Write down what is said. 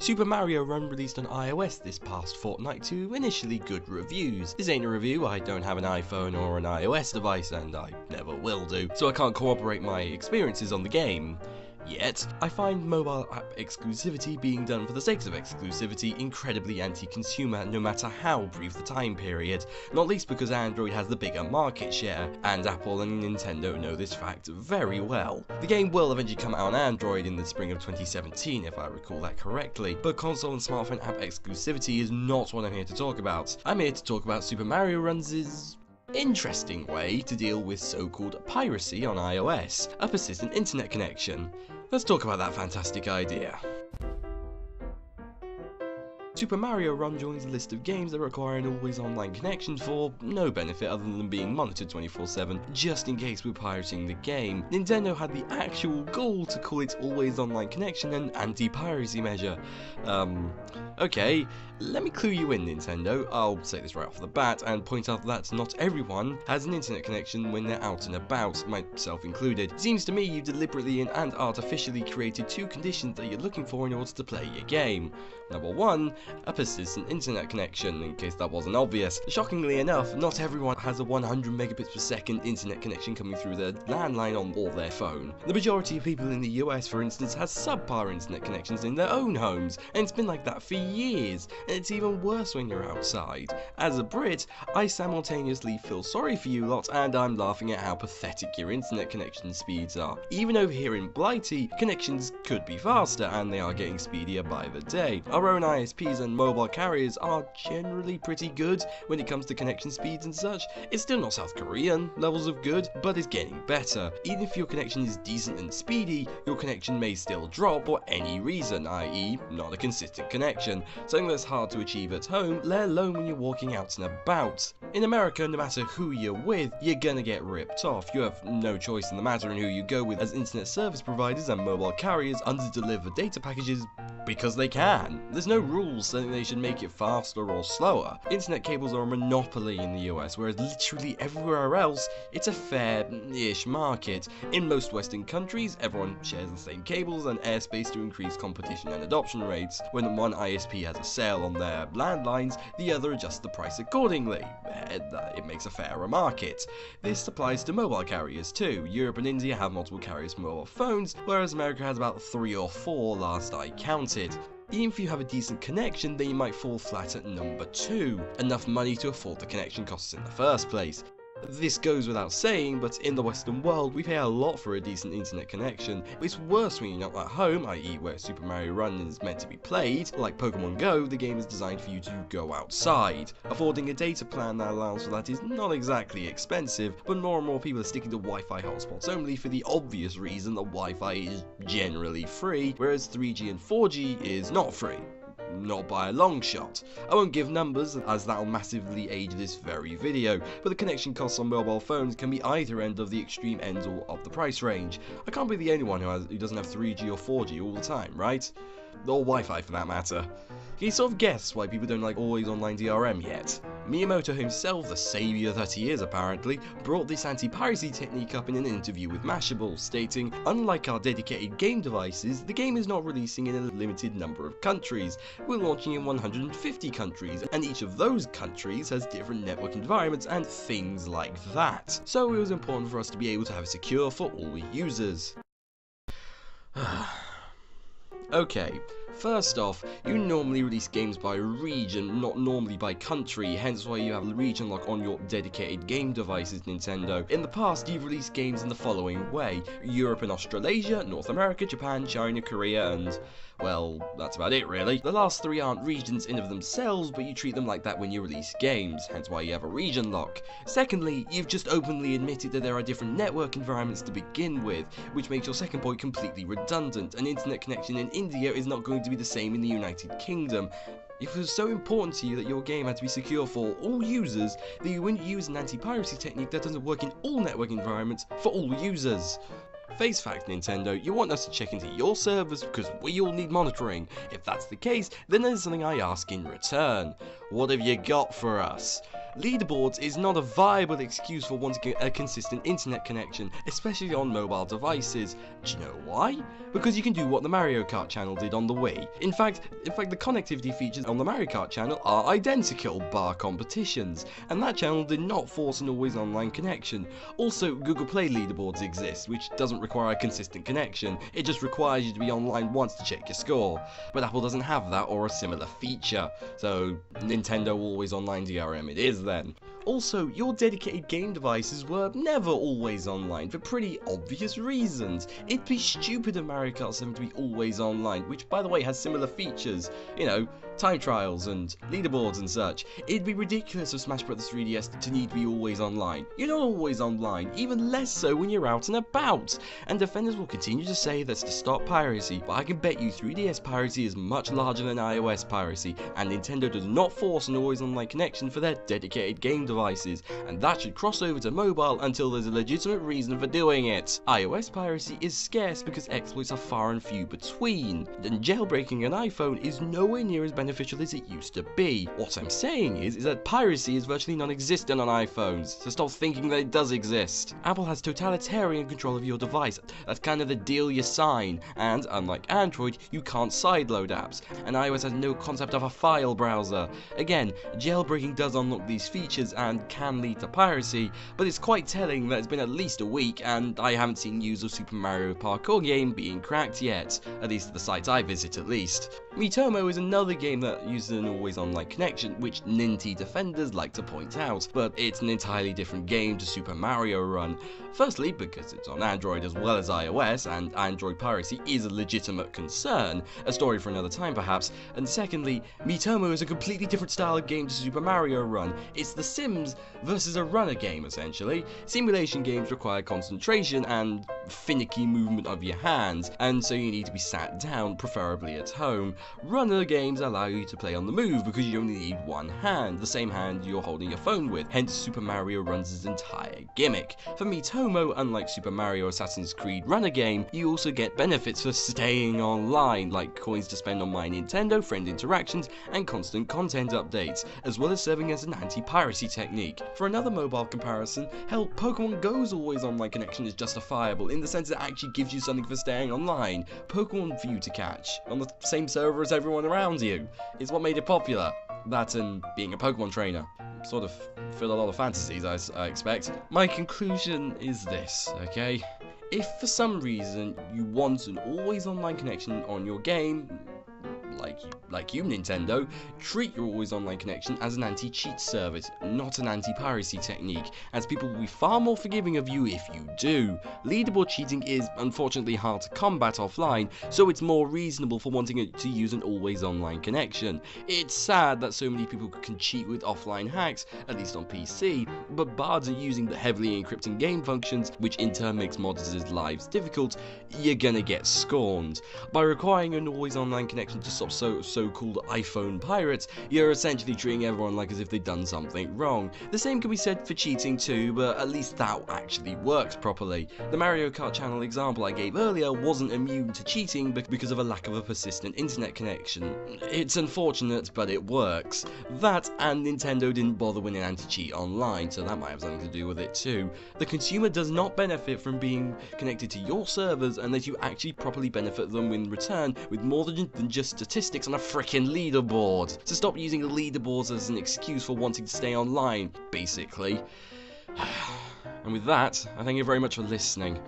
Super Mario Run released on iOS this past fortnight to initially good reviews. This ain't a review, I don't have an iPhone or an iOS device, and I never will do, so I can't corroborate my experiences on the game. Yet, I find mobile app exclusivity being done for the sake of exclusivity incredibly anti-consumer no matter how brief the time period, not least because Android has the bigger market share, and Apple and Nintendo know this fact very well. The game will eventually come out on Android in the spring of 2017 if I recall that correctly, but console and smartphone app exclusivity is not what I'm here to talk about. I'm here to talk about Super Mario Run's interesting way to deal with so-called piracy on iOS, a persistent internet connection. Let's talk about that fantastic idea. Super Mario Run joins a list of games that require an always online connection for no benefit other than being monitored 24/7, just in case we're pirating the game. Nintendo had the actual goal to call its always online connection an anti-piracy measure. Okay, let me clue you in, Nintendo. I'll say this right off the bat and point out that not everyone has an internet connection when they're out and about, myself included. It seems to me you deliberately and artificially created two conditions that you're looking for in order to play your game. Number one, a persistent internet connection, in case that wasn't obvious. Shockingly enough, not everyone has a 100 megabits per second internet connection coming through their landline on or their phone. The majority of people in the US, for instance, has subpar internet connections in their own homes, and it's been like that for years, and it's even worse when you're outside. As a Brit, I simultaneously feel sorry for you lot, and I'm laughing at how pathetic your internet connection speeds are. Even over here in Blighty, connections could be faster, and they are getting speedier by the day. Our own ISPs and mobile carriers are generally pretty good when it comes to connection speeds and such. It's still not South Korean levels of good, but it's getting better. Even if your connection is decent and speedy, your connection may still drop for any reason, i.e. not a consistent connection, something that's hard to achieve at home, let alone when you're walking out and about. In America, no matter who you're with, you're gonna get ripped off. You have no choice in the matter in who you go with, as internet service providers and mobile carriers under-deliver data packages because they can. There's no rules saying they should make it faster or slower. Internet cables are a monopoly in the US, whereas literally everywhere else, it's a fair-ish market. In most Western countries, everyone shares the same cables and airspace to increase competition and adoption rates. When one ISP has a sale on their landlines, the other adjusts the price accordingly. It makes a fairer market. This applies to mobile carriers too. Europe and India have multiple carriers for mobile phones, whereas America has about 3 or 4 last I counted. Even if you have a decent connection, then you might fall flat at number 2, enough money to afford the connection costs in the first place. This goes without saying, but in the Western world, we pay a lot for a decent internet connection. It's worse when you're not at home, i.e. where Super Mario Run is meant to be played. Like Pokemon Go, the game is designed for you to go outside. Affording a data plan that allows for that is not exactly expensive, but more and more people are sticking to Wi-Fi hotspots only for the obvious reason that Wi-Fi is generally free, whereas 3G and 4G is not free. Not by a long shot. I won't give numbers as that'll massively age this very video, but the connection costs on mobile phones can be either end of the extreme ends of the price range. I can't be the only one who doesn't have 3G or 4G all the time, right? Or Wi-Fi for that matter. Can you sort of guess why people don't like always online DRM yet? Miyamoto himself, the saviour that he is apparently, brought this anti-piracy technique up in an interview with Mashable, stating, "Unlike our dedicated game devices, the game is not releasing in a limited number of countries. We're launching in 150 countries, and each of those countries has different network environments and things like that. So it was important for us to be able to have it secure for all users." Okay, first off, you normally release games by region, not normally by country, hence why you have region lock on your dedicated game devices, Nintendo. In the past, you've released games in the following way: Europe and Australasia, North America, Japan, China, Korea, and, well, that's about it really. The last 3 aren't regions in of themselves, but you treat them like that when you release games, hence why you have a region lock. Secondly, you've just openly admitted that there are different network environments to begin with, which makes your second point completely redundant. An internet connection in India is not going to be the same in the United Kingdom. If it was so important to you that your game had to be secure for all users, then you wouldn't use an anti-piracy technique that doesn't work in all network environments for all users. Face fact, Nintendo, you want us to check into your servers because we all need monitoring. If that's the case, then there's something I ask in return. What have you got for us? Leaderboards is not a viable excuse for wanting a consistent internet connection, especially on mobile devices. Do you know why? Because you can do what the Mario Kart channel did on the Wii. In fact, the connectivity features on the Mario Kart channel are identical, bar competitions, and that channel did not force an always online connection. Also, Google Play leaderboards exist, which doesn't require a consistent connection, it just requires you to be online once to check your score. But Apple doesn't have that or a similar feature, so Nintendo always online DRM it is then. Also, your dedicated game devices were never always online for pretty obvious reasons. It'd be stupid of Mario Kart 7 to be always online, which by the way has similar features, you know, time trials and leaderboards and such. It'd be ridiculous of Smash Bros 3DS to need to be always online. You're not always online, even less so when you're out and about. And defenders will continue to say that's to stop piracy, but I can bet you 3DS piracy is much larger than iOS piracy, and Nintendo does not force an always online connection for their dedicated game devices, and that should cross over to mobile until there's a legitimate reason for doing it. iOS piracy is scarce because exploits are far and few between, and jailbreaking an iPhone is nowhere near as beneficial as it used to be. What I'm saying is that piracy is virtually non-existent on iPhones, so stop thinking that it does exist. Apple has totalitarian control of your device, that's kind of the deal you sign, and unlike Android, you can't sideload apps, and iOS has no concept of a file browser. Again, jailbreaking does unlock these features and can lead to piracy, but it's quite telling that it's been at least a week and I haven't seen news of Super Mario Parkour game being cracked yet, at least at the sites I visit at least. Miitomo is another game that uses an always online connection, which Ninty defenders like to point out, but it's an entirely different game to Super Mario Run. Firstly, because it's on Android as well as iOS, and Android piracy is a legitimate concern, a story for another time perhaps, and secondly, Miitomo is a completely different style of game to Super Mario Run. It's The Sims versus a runner game essentially. Simulation games require concentration and finicky movement of your hands, and so you need to be sat down, preferably at home. Runner games allow you to play on the move because you only need one hand, the same hand you're holding your phone with, hence Super Mario Run's entire gimmick. For Miitomo, unlike Super Mario Assassin's Creed runner game, you also get benefits for staying online, like coins to spend on My Nintendo, friend interactions, and constant content updates, as well as serving as an anti-piracy technique. For another mobile comparison, hell, Pokemon Go's always online connection is justifiable in the sense it actually gives you something for staying online. Pokemon for you to catch, on the same server as everyone around you. It's what made it popular. That and being a Pokemon trainer. Sort of fill a lot of fantasies, I expect. My conclusion is this, okay? If for some reason you want an always online connection on your game, like you Nintendo, treat your always online connection as an anti-cheat service, not an anti-piracy technique, as people will be far more forgiving of you if you do. Leaderboard cheating is unfortunately hard to combat offline, so it's more reasonable for wanting to use an always online connection. It's sad that so many people can cheat with offline hacks, at least on PC, but bards are using the heavily encrypting game functions, which in turn makes modders' lives difficult. You're gonna get scorned. By requiring an always online connection to stop so-called iPhone pirates, you're essentially treating everyone like as if they'd done something wrong. The same can be said for cheating too, but at least that actually works properly. The Mario Kart channel example I gave earlier wasn't immune to cheating because of a lack of a persistent internet connection. It's unfortunate, but it works. That and Nintendo didn't bother with an anti-cheat online, so that might have something to do with it too. The consumer does not benefit from being connected to your servers unless you actually properly benefit them in return with more than just statistics on a frickin' leaderboard. So stop using leaderboards as an excuse for wanting to stay online, basically. And with that, I thank you very much for listening.